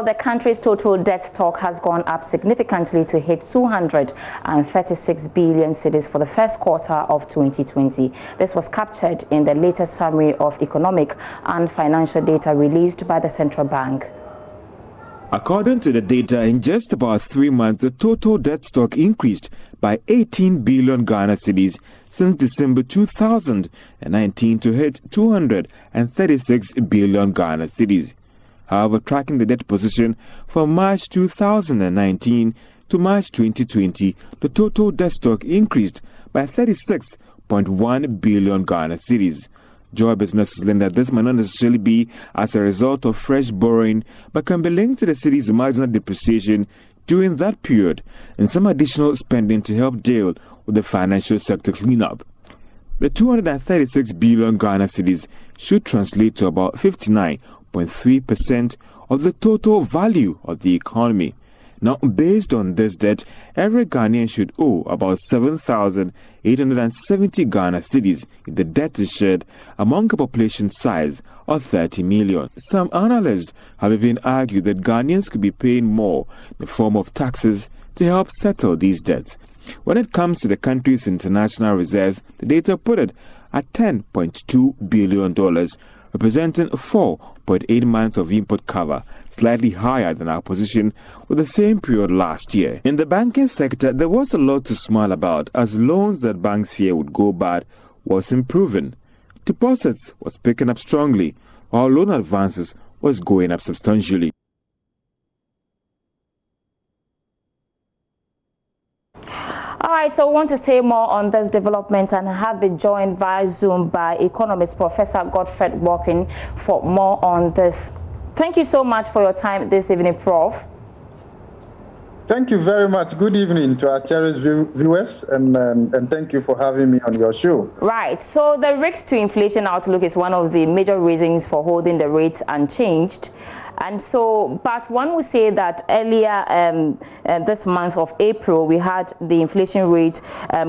The country's total debt stock has gone up significantly to hit 236 billion cedis for the first quarter of 2020. This was captured in the latest summary of economic and financial data released by the central bank. According to the data, in just about 3 months, the total debt stock increased by 18 billion Ghana cedis since December 2019 to hit 236 billion Ghana cedis. However, tracking the debt position from March 2019 to March 2020, the total debt stock increased by 36.1 billion Ghana cedis. Joy businesses learned that this might not necessarily be as a result of fresh borrowing, but can be linked to the city's marginal depreciation during that period and some additional spending to help deal with the financial sector cleanup. The 236 billion Ghana cedis should translate to about 59.3% of the total value of the economy. Now, based on this debt, every Ghanaian should owe about 7,870 Ghana cedis if the debt is shared among a population size of 30 million. Some analysts have even argued that Ghanaians could be paying more in the form of taxes to help settle these debts. When it comes to the country's international reserves, the data put it at $10.2 billion, representing 4.8 months of import cover, slightly higher than our position with the same period last year. In the banking sector, there was a lot to smile about as loans that banks fear would go bad was improving. Deposits was picking up strongly, while loan advances was going up substantially. All right, so I want to say more on this development and have been joined via Zoom by economist Professor Godfred Walking for more on this. Thank you so much for your time this evening, Prof. Thank you very much. Good evening to our cherished viewers, and thank you for having me on your show. Right. So the risk to inflation outlook is one of the major reasons for holding the rates unchanged. And so, but one would say that earlier this month of April, we had the inflation rate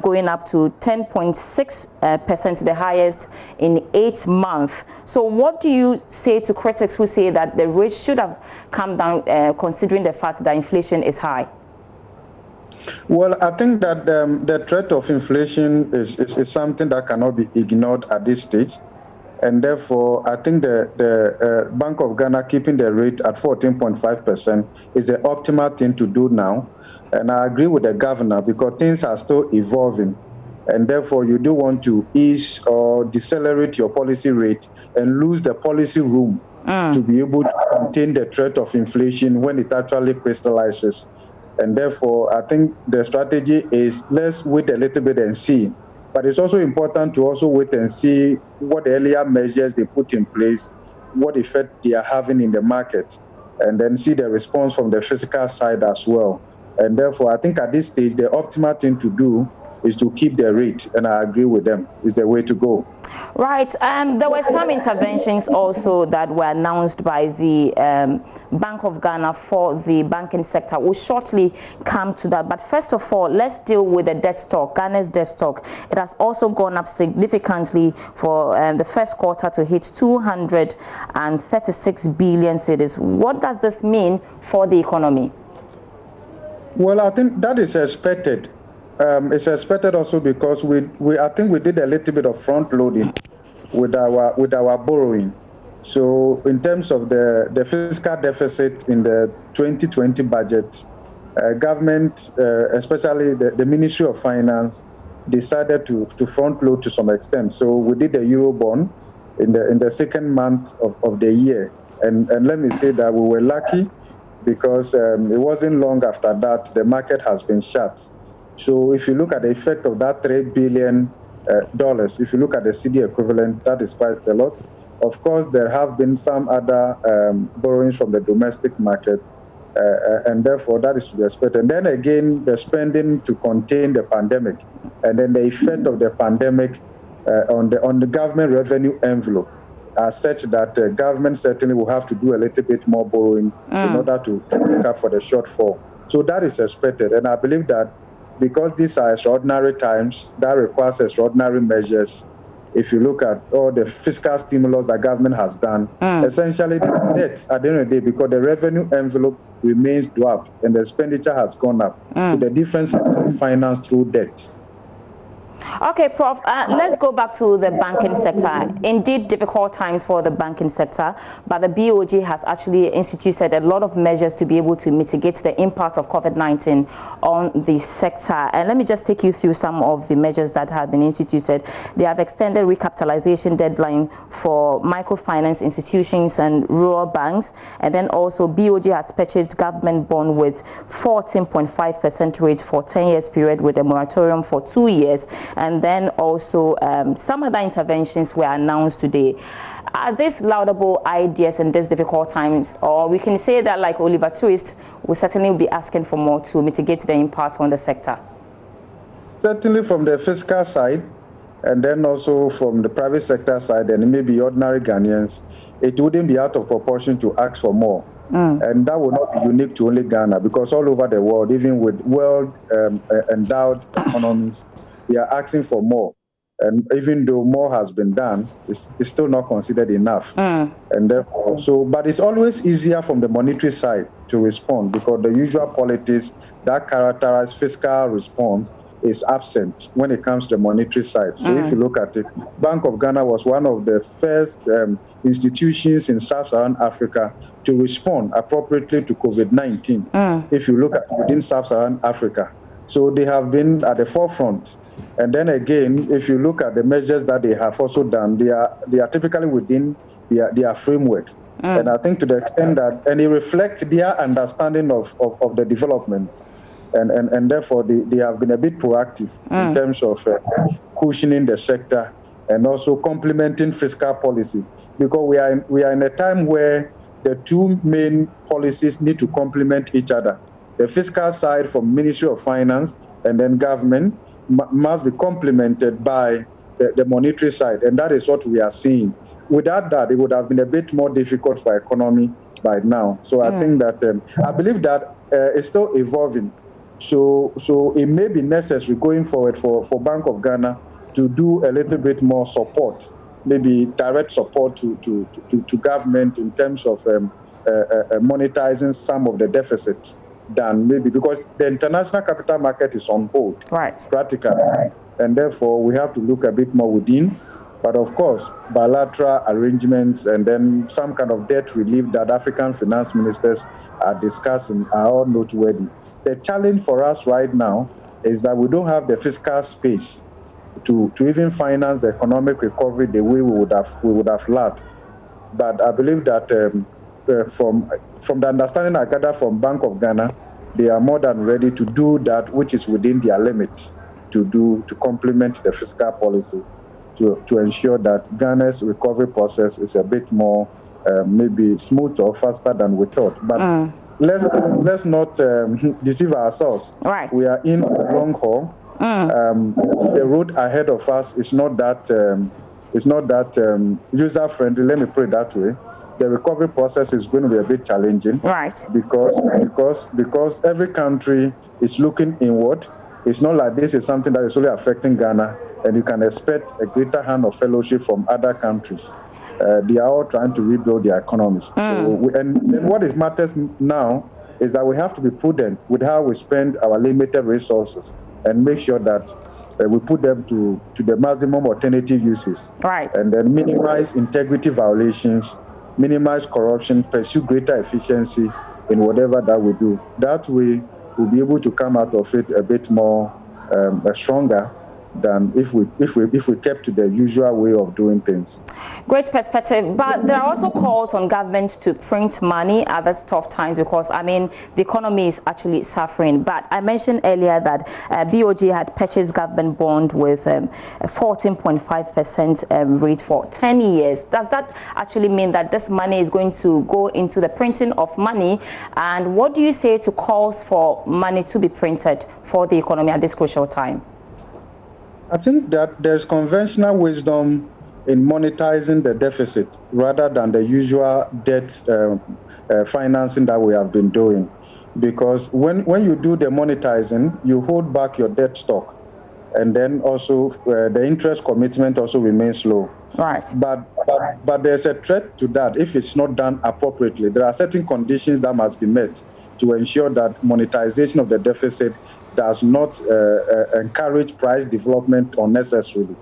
going up to 10.6%, the highest in 8 months. So what do you say to critics who say that the rate should have come down considering the fact that inflation is high? Well, I think that the threat of inflation is something that cannot be ignored at this stage. And therefore, I think the Bank of Ghana keeping the rate at 14.5% is the optimal thing to do now. And I agree with the governor because things are still evolving. And therefore, you do want to ease or decelerate your policy rate and lose the policy room to be able to contain the threat of inflation when it actually crystallizes. And therefore, I think the strategy is let's wait a little bit and see. But it's also important to also wait and see what earlier measures they put in place, what effect they are having in the market, and then see the response from the physical side as well. And therefore, I think at this stage, the optimal thing to do is to keep the rate, and I agree with them, is the way to go. Right. There were some interventions also that were announced by the Bank of Ghana for the banking sector. We'll shortly come to that. But first of all, let's deal with the debt stock, Ghana's debt stock. It has also gone up significantly for the first quarter to hit 236 billion cedis. What does this mean for the economy? Well, I think that is expected. It's expected also because I think we did a little bit of front loading with our borrowing. So in terms of the fiscal deficit in the 2020 budget, government, especially the Ministry of Finance, decided to front load to some extent. So we did the Eurobond in the second month of the year, and let me say that we were lucky because it wasn't long after that the market has been shut. So if you look at the effect of that $3 billion, if you look at the CD equivalent, that is quite a lot. Of course, there have been some other borrowings from the domestic market, and therefore that is to be expected. And then again, the spending to contain the pandemic, and then the effect of the pandemic on the government revenue envelope are such that the government certainly will have to do a little bit more borrowing in order to make up for the shortfall. So that is expected, and I believe that because these are extraordinary times, that requires extraordinary measures. if you look at all the fiscal stimulus that government has done, essentially the debt at the end of the day, because the revenue envelope remains dwarfed and the expenditure has gone up. So the difference has to be financed through debt. Okay, Prof, let's go back to the banking sector. Indeed, difficult times for the banking sector, but the BOG has actually instituted a lot of measures to be able to mitigate the impact of COVID-19 on the sector. And let me just take you through some of the measures that have been instituted. They have extended recapitalization deadline for microfinance institutions and rural banks. And then also BOG has purchased government bond with 14.5% rate for 10 years period with a moratorium for 2 years. And then also some other interventions were announced today. Are these laudable ideas in these difficult times? Or we can say that, like Oliver Twist, will certainly be asking for more to mitigate the impact on the sector? Certainly from the fiscal side, and then also from the private sector side, and maybe ordinary Ghanaians, it wouldn't be out of proportion to ask for more. And that will not be unique to only Ghana, because all over the world, even with well-endowed economies, they are asking for more. And even though more has been done, it's still not considered enough. And therefore, but it's always easier from the monetary side to respond, because the usual politics that characterize fiscal response is absent when it comes to the monetary side. So if you look at it, Bank of Ghana was one of the first institutions in Sub-Saharan Africa to respond appropriately to COVID-19. If you look at within Sub-Saharan Africa. So they have been at the forefront. And then again, if you look at the measures that they have also done, they are typically within their framework. And I think to the extent that, and it reflects their understanding of the development. And therefore, they have been a bit proactive in terms of cushioning the sector and also complementing fiscal policy. Because we are in a time where the two main policies need to complement each other. The fiscal side from Ministry of Finance and then government must be complemented by the monetary side, and that is what we are seeing. Without that, it would have been a bit more difficult for economy by now. So I think that I believe that it's still evolving. So it may be necessary going forward for Bank of Ghana to do a little bit more support, maybe direct support to government in terms of monetizing some of the deficit than maybe, because the international capital market is on hold, practically, and therefore we have to look a bit more within. But of course, bilateral arrangements and then some kind of debt relief that African finance ministers are discussing are all noteworthy. The challenge for us right now is that we don't have the fiscal space to even finance the economic recovery the way we would have loved. But I believe that from the understanding I gather from Bank of Ghana, they are more than ready to do that which is within their limit to complement the fiscal policy to ensure that Ghana's recovery process is a bit more maybe smoother or faster than we thought. But let's not deceive ourselves. We are in for the long haul. The road ahead of us is not that user friendly. Let me put it that way. The recovery process is going to be a bit challenging, because every country is looking inward. It's not like this is something that is only affecting Ghana, and you can expect a greater hand of fellowship from other countries. They are all trying to rebuild their economies. And what is matters now is that we have to be prudent with how we spend our limited resources and make sure that we put them to the maximum alternative uses. And then minimize integrity violations, minimize corruption, pursue greater efficiency in whatever that we do. That way, we'll be able to come out of it a bit more stronger than if we kept to the usual way of doing things. Great perspective, but there are also calls on government to print money at these tough times, because I mean the economy is actually suffering. But I mentioned earlier that BOG had purchased government bond with a 14.5% rate for 10 years. Does that actually mean that this money is going to go into the printing of money? And what do you say to calls for money to be printed for the economy at this crucial time? I think that there's conventional wisdom in monetizing the deficit rather than the usual debt financing that we have been doing. Because when you do the monetizing, you hold back your debt stock. and then also the interest commitment also remains low. Right. But there's a threat to that if it's not done appropriately. There are certain conditions that must be met to ensure that monetization of the deficit does not encourage price development unnecessarily.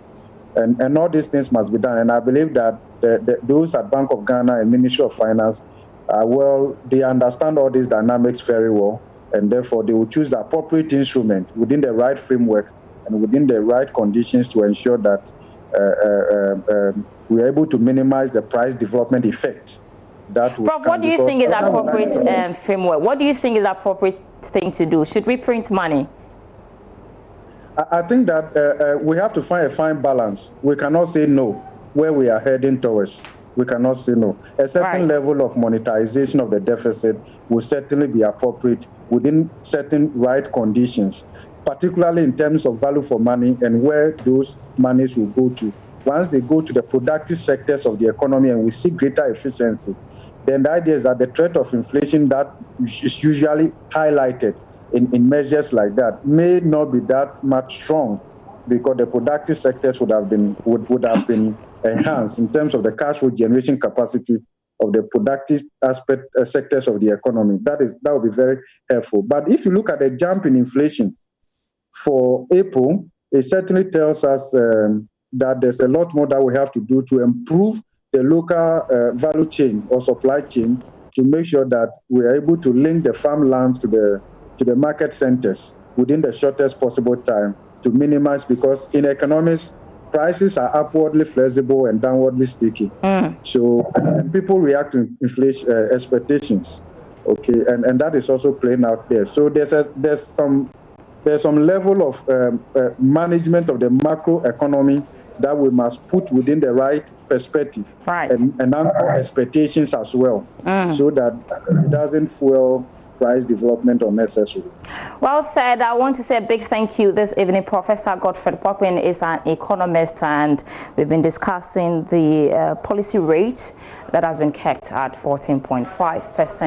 And all these things must be done. And I believe that those at Bank of Ghana and Ministry of Finance, they understand all these dynamics very well, and therefore they will choose the appropriate instrument within the right framework and within the right conditions to ensure that we are able to minimize the price development effect. Prof, what do you think is appropriate framework? What do you think is appropriate thing to do? Should we print money? I think that we have to find a fine balance. We cannot say no where we are heading towards. We cannot say no. A certain level of monetization of the deficit will certainly be appropriate within certain right conditions, particularly in terms of value for money and where those monies will go to. Once they go to the productive sectors of the economy and we see greater efficiency, then the idea is that the threat of inflation that is usually highlighted in measures like that may not be that much strong, because the productive sectors would have been enhanced in terms of the cash flow generation capacity of the productive sectors of the economy. That would be very helpful. But if you look at the jump in inflation for April, it certainly tells us that there's a lot more that we have to do to improve the local value chain or supply chain to make sure that we are able to link the farmland to the market centers within the shortest possible time to minimize, because in economics, prices are upwardly flexible and downwardly sticky. So people react to inflation expectations, okay, and that is also playing out there. So there's some level of management of the macro economy that we must put within the right perspective, and anchor expectations as well, so that it doesn't fuel price development unnecessarily. Well said. I want to say a big thank you this evening. Professor Godfred Pokwin is an economist, and we've been discussing the policy rate that has been kept at 14.5%.